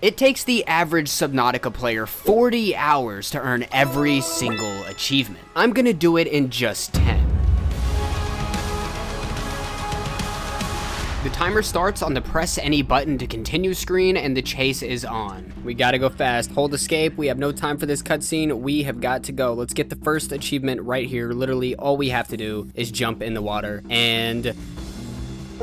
It takes the average Subnautica player 40 hours to earn every single achievement. I'm gonna do it in just 10. The timer starts on the press any button to continue screen and the chase is on. We gotta go fast. Hold escape. We have no time for this cutscene. We have got to go. Let's get the first achievement right here. Literally all we have to do is jump in the water and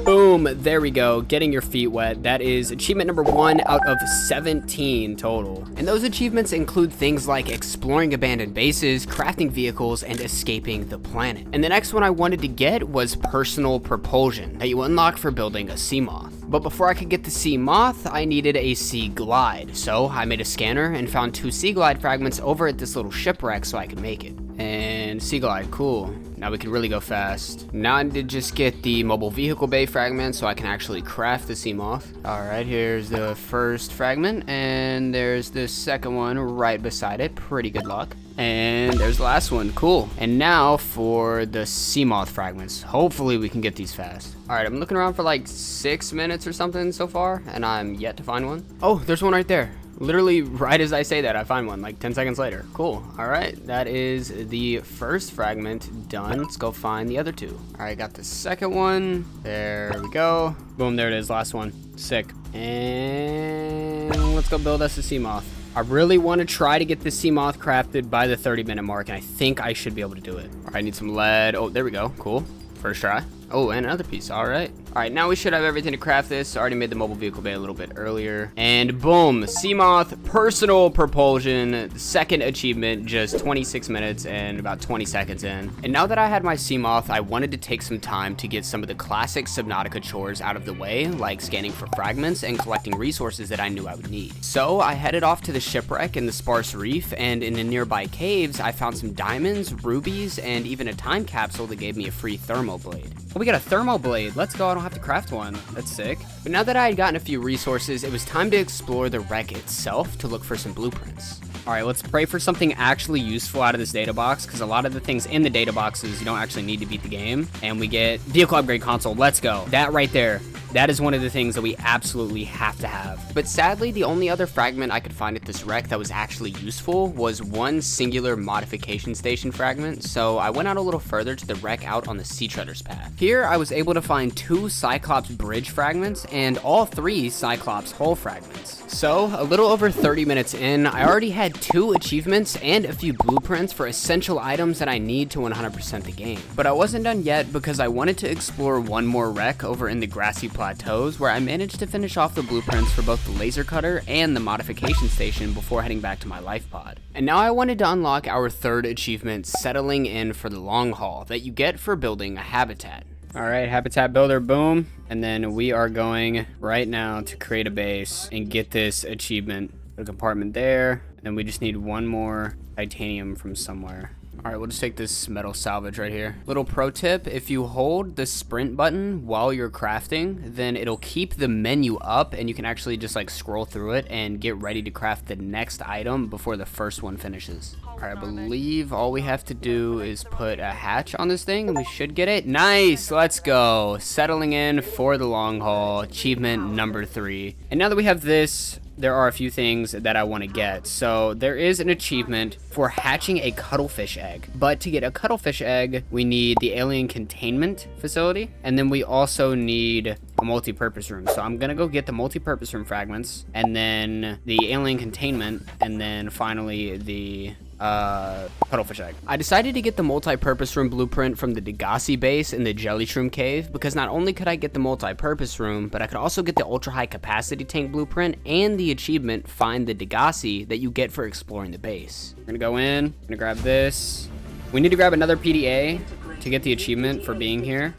boom, there we go, getting your feet wet. That is achievement number 1 out of 17 total. And those achievements include things like exploring abandoned bases, crafting vehicles, and escaping the planet. And the next one I wanted to get was personal propulsion, that you unlock for building a seamoth. But before I could get the seamoth, I needed a sea glide. So I made a scanner and found 2 sea glide fragments over at this little shipwreck so I could make it. And sea glide, cool. Now we can really go fast. Now I need to just get the mobile vehicle bay fragment so I can actually craft the seamoth. Alright, here's the first fragment, and there's the second one right beside it. Pretty good luck. And there's the last one, cool. And now for the seamoth fragments. Hopefully we can get these fast. Alright, I'm looking around for like 6 minutes or something so far, and I'm yet to find one. Oh, there's one right there. Literally right as I say that, I find one like 10 seconds later. Cool. All right, that is the first fragment done. Let's go find the other 2. All right, got the second one. There we go. Boom, there it is, last one. Sick. And let's go build us a seamoth. I really want to try to get the seamoth crafted by the 30-minute mark, and I think I should be able to do it. All right, I need some lead. Oh, there we go. Cool. First try. Oh, and another piece. All right. All right, now we should have everything to craft this. I already made the mobile vehicle bay a little bit earlier. And boom, seamoth personal propulsion. Second achievement, just 26 minutes and about 20 seconds in. And now that I had my seamoth, I wanted to take some time to get some of the classic Subnautica chores out of the way, like scanning for fragments and collecting resources that I knew I would need. So I headed off to the shipwreck in the sparse reef, and in the nearby caves, I found some diamonds, rubies, and even a time capsule that gave me a free thermo blade. Oh, we got a thermo blade. Let's go. I don't have to craft one. That's sick. But now that I had gotten a few resources, it was time to explore the wreck itself to look for some blueprints. All right, let's pray for something actually useful out of this data box, because a lot of the things in the data boxes you don't actually need to beat the game. And we get vehicle upgrade console. Let's go. That right there. That is one of the things that we absolutely have to have. But sadly, the only other fragment I could find at this wreck that was actually useful was one singular modification station fragment, so I went out a little further to the wreck out on the Sea Treader's path. Here, I was able to find 2 Cyclops bridge fragments and all 3 Cyclops hull fragments. So, a little over 30 minutes in, I already had 2 achievements and a few blueprints for essential items that I need to 100% the game. But I wasn't done yet because I wanted to explore one more wreck over in the grassy plateaus where I managed to finish off the blueprints for both the laser cutter and the modification station before heading back to my life pod. And now I wanted to unlock our 3rd achievement, settling in for the long haul, that you get for building a habitat. All right, habitat builder, boom. And then we are going right now to create a base and get this achievement. The compartment there. And then we just need one more titanium from somewhere. All right, we'll just take this metal salvage right here. Little pro tip, if you hold the sprint button while you're crafting, then it'll keep the menu up and you can actually just like scroll through it and get ready to craft the next item before the first one finishes. All right, I believe all we have to do is put a hatch on this thing and we should get it. Nice, let's go. Settling in for the long haul, achievement number 3. And now that we have this, there are a few things that I want to get. So there is an achievement for hatching a cuttlefish egg. But to get a cuttlefish egg, we need the alien containment facility. And then we also need a multi-purpose room. So I'm going to go get the multi-purpose room fragments. And then the alien containment. And then finally the cuttlefish egg. I decided to get the multi-purpose room blueprint from the Degassi base in the Jelly Shroom cave because not only could I get the multi-purpose room, but I could also get the ultra high capacity tank blueprint and the achievement Find the Degassi that you get for exploring the base. We're gonna go in, gonna grab this. We need to grab another PDA to get the achievement for being here,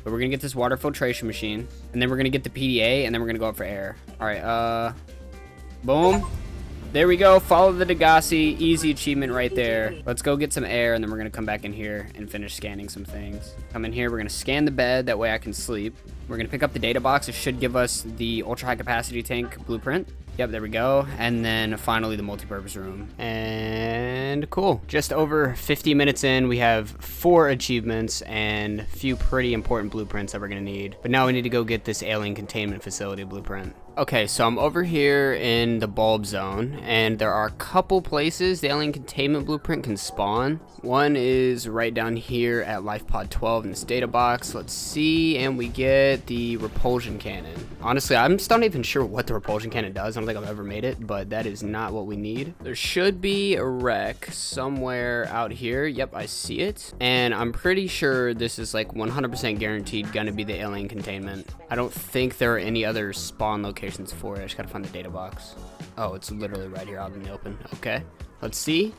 but we're gonna get this water filtration machine and then we're gonna get the PDA and then we're gonna go up for air. All right, boom. There we go, follow the Degassi, easy achievement right there. Let's go get some air and then we're gonna come back in here and finish scanning some things. Come in here, we're gonna scan the bed, that way I can sleep. We're gonna pick up the data box, it should give us the ultra high capacity tank blueprint. Yep, there we go. And then finally the multi-purpose room. And cool. Just over 50 minutes in, we have 4 achievements and a few pretty important blueprints that we're gonna need. But now we need to go get this alien containment facility blueprint. Okay, so I'm over here in the bulb zone, and there are a couple places the alien containment blueprint can spawn. One is right down here at life pod 12 in this data box. Let's see, and we get the repulsion cannon. Honestly, I'm still not even sure what the repulsion cannon does. I don't think I've ever made it, but that is not what we need. There should be a wreck somewhere out here. Yep, I see it. And I'm pretty sure this is like 100% guaranteed gonna be the alien containment. I don't think there are any other spawn locations for it. I just gotta find the data box. Oh, it's literally right here out in the open. Okay, let's see.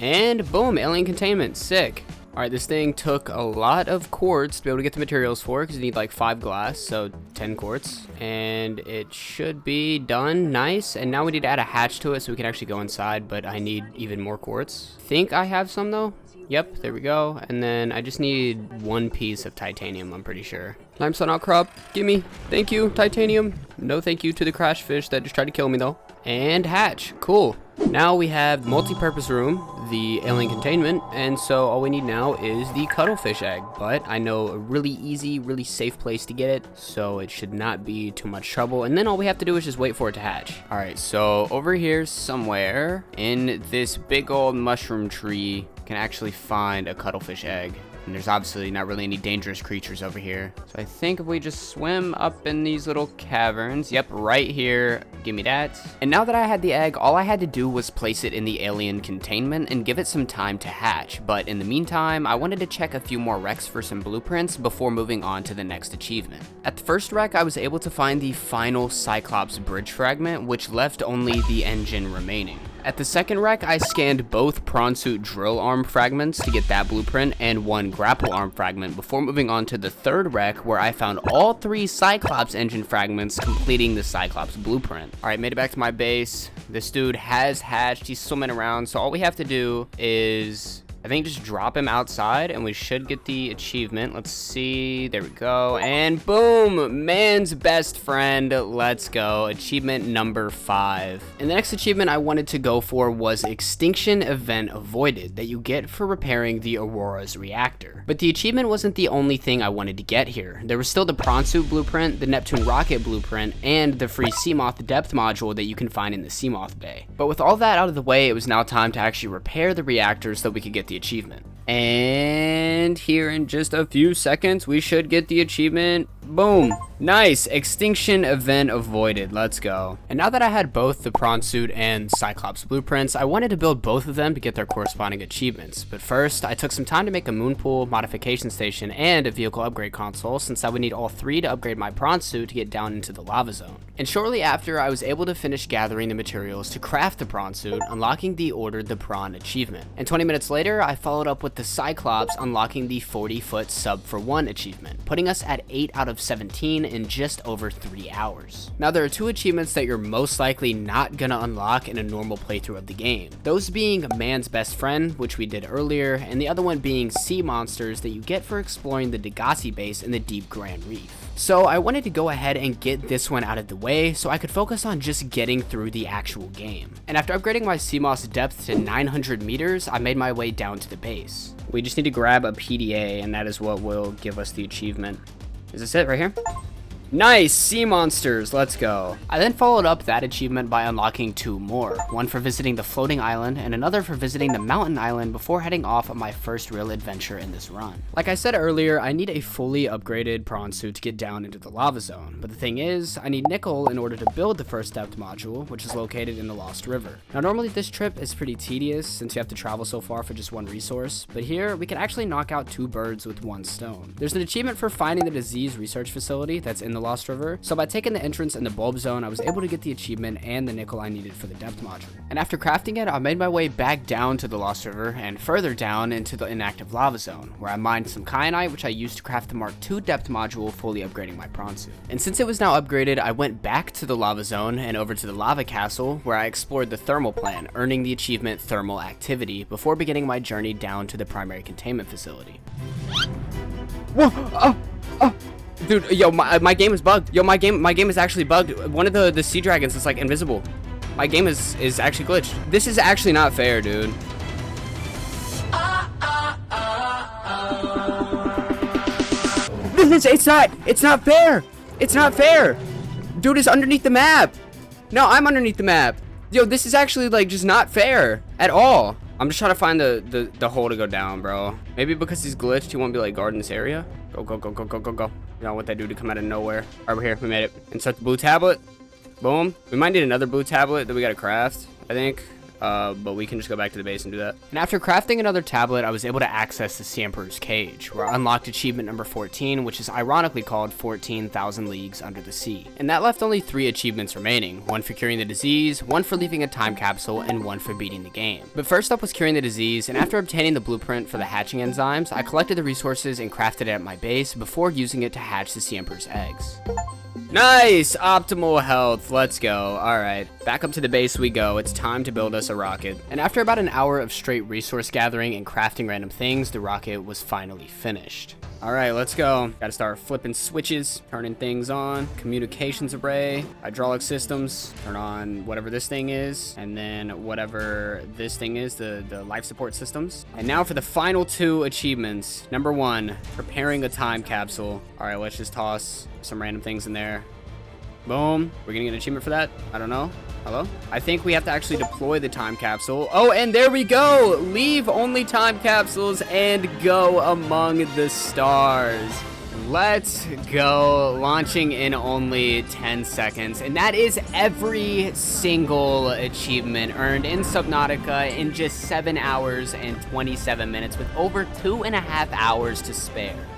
And boom, alien containment, sick. All right, this thing took a lot of quartz to be able to get the materials for, because you need like 5 glass, so 10 quartz. And it should be done, nice. And now we need to add a hatch to it so we can actually go inside, but I need even more quartz. Think I have some though. Yep, there we go. And then I just need 1 piece of titanium, I'm pretty sure. Limestone outcrop, gimme. Thank you, titanium. No thank you to the crash fish that just tried to kill me though. And hatch, cool. Now we have multi-purpose room, the alien containment, and so all we need now is the cuddlefish egg. But I know a really easy, really safe place to get it, so it should not be too much trouble. And then all we have to do is just wait for it to hatch. All right, so over here somewhere in this big old mushroom tree, can actually find a cuddlefish egg. And there's obviously not really any dangerous creatures over here. So I think if we just swim up in these little caverns, yep, right here, give me that. And now that I had the egg, all I had to do was place it in the alien containment and give it some time to hatch. But in the meantime, I wanted to check a few more wrecks for some blueprints before moving on to the next achievement. At the first wreck, I was able to find the final Cyclops bridge fragment, which left only the engine remaining. At the second wreck, I scanned both prawn suit drill arm fragments to get that blueprint and 1 grapple arm fragment before moving on to the third wreck, where I found all 3 Cyclops engine fragments, completing the Cyclops blueprint. All right, made it back to my base. This dude has hatched, he's swimming around, so all we have to do is, I think, just drop him outside and we should get the achievement. Let's see, there we go, and boom, man's best friend. Let's go, achievement number 5. And the next achievement I wanted to go for was extinction event avoided, that you get for repairing the Aurora's reactor. But the achievement wasn't the only thing I wanted to get here. There was still the prawn suit blueprint, the Neptune rocket blueprint, and the free seamoth depth module that you can find in the seamoth bay. But with all that out of the way, it was now time to actually repair the reactor so that we could get the achievement. And here in just a few seconds, we should get the achievement. Boom. Nice. Extinction event avoided. Let's go. And now that I had both the prawn suit and Cyclops blueprints, I wanted to build both of them to get their corresponding achievements. But first, I took some time to make a moon pool, modification station, and a vehicle upgrade console, since I would need all 3 to upgrade my prawn suit to get down into the lava zone. And shortly after, I was able to finish gathering the materials to craft the prawn suit, unlocking the Ordered the Prawn achievement. And 20 minutes later, I followed up with the Cyclops, unlocking the 40-foot sub for 1 achievement, putting us at 8 out of 17 in just over 3 hours. Now, there are 2 achievements that you're most likely not gonna unlock in a normal playthrough of the game. Those being Man's Best Friend, which we did earlier, and the other one being Sea Monsters that you get for exploring the Degassi base in the Deep Grand Reef. So I wanted to go ahead and get this one out of the way so I could focus on just getting through the actual game. And after upgrading my seamoth's depth to 900 meters, I made my way down to the base. We just need to grab a PDA, and that is what will give us the achievement. Is this it right here? Nice, sea monsters, let's go. I then followed up that achievement by unlocking 2 more, one for visiting the floating island and another for visiting the mountain island before heading off on my first real adventure in this run. Like I said earlier, I need a fully upgraded prawn suit to get down into the lava zone, but the thing is, I need nickel in order to build the first depth module, which is located in the Lost River. Now normally this trip is pretty tedious since you have to travel so far for just 1 resource, but here we can actually knock out 2 birds with 1 stone. There's an achievement for finding the disease research facility that's in the Lost River, so by taking the entrance in the bulb zone, I was able to get the achievement and the nickel I needed for the depth module. And after crafting it, I made my way back down to the Lost River and further down into the inactive lava zone, where I mined some kyanite, which I used to craft the Mark II depth module, fully upgrading my prawn suit. And since it was now upgraded, I went back to the lava zone and over to the lava castle, where I explored the thermal plant, earning the achievement Thermal Activity, before beginning my journey down to the primary containment facility. Whoa! Oh! Dude, yo, my game is bugged. Yo, my game is actually bugged. One of the sea dragons is like invisible. My game is actually glitched. This is actually not fair, dude. It's not fair. It's not fair. Dude, it's underneath the map. No, I'm underneath the map. Yo, this is actually like just not fair at all. I'm just trying to find the hole to go down, bro. Maybe because he's glitched, he won't be like guarding this area. Go, go, go, go, go, go, go. You don't want that dude to come out of nowhere. All right, we're here. We made it. Insert the blue tablet. Boom. We might need another blue tablet that we got to craft, I think. But we can just go back to the base and do that. And after crafting another tablet, I was able to access the Sea Emperor's Cage, where I unlocked achievement number 14, which is ironically called 14,000 Leagues Under the Sea. And that left only 3 achievements remaining, 1 for curing the disease, 1 for leaving a time capsule, and 1 for beating the game. But first up was curing the disease, and after obtaining the blueprint for the hatching enzymes, I collected the resources and crafted it at my base before using it to hatch the Sea Emperor's eggs. Nice! Optimal health. Let's go. Alright. Back up to the base we go. It's time to build us a rocket. And after about an hour of straight resource gathering and crafting random things, the rocket was finally finished. Alright, let's go. Gotta start flipping switches, turning things on. Communications array, hydraulic systems, turn on whatever this thing is, and then whatever this thing is, the life support systems. And now for the final 2 achievements. Number 1, preparing a time capsule. Alright, let's just toss some random things in there. Boom. We're getting an achievement for that? I don't know. Hello? I think we have to actually deploy the time capsule. Oh, and there we go. Leave only time capsules and go among the stars. Let's go. Launching in only 10 seconds. And that is every single achievement earned in Subnautica in just 7 hours and 27 minutes with over 2.5 hours to spare.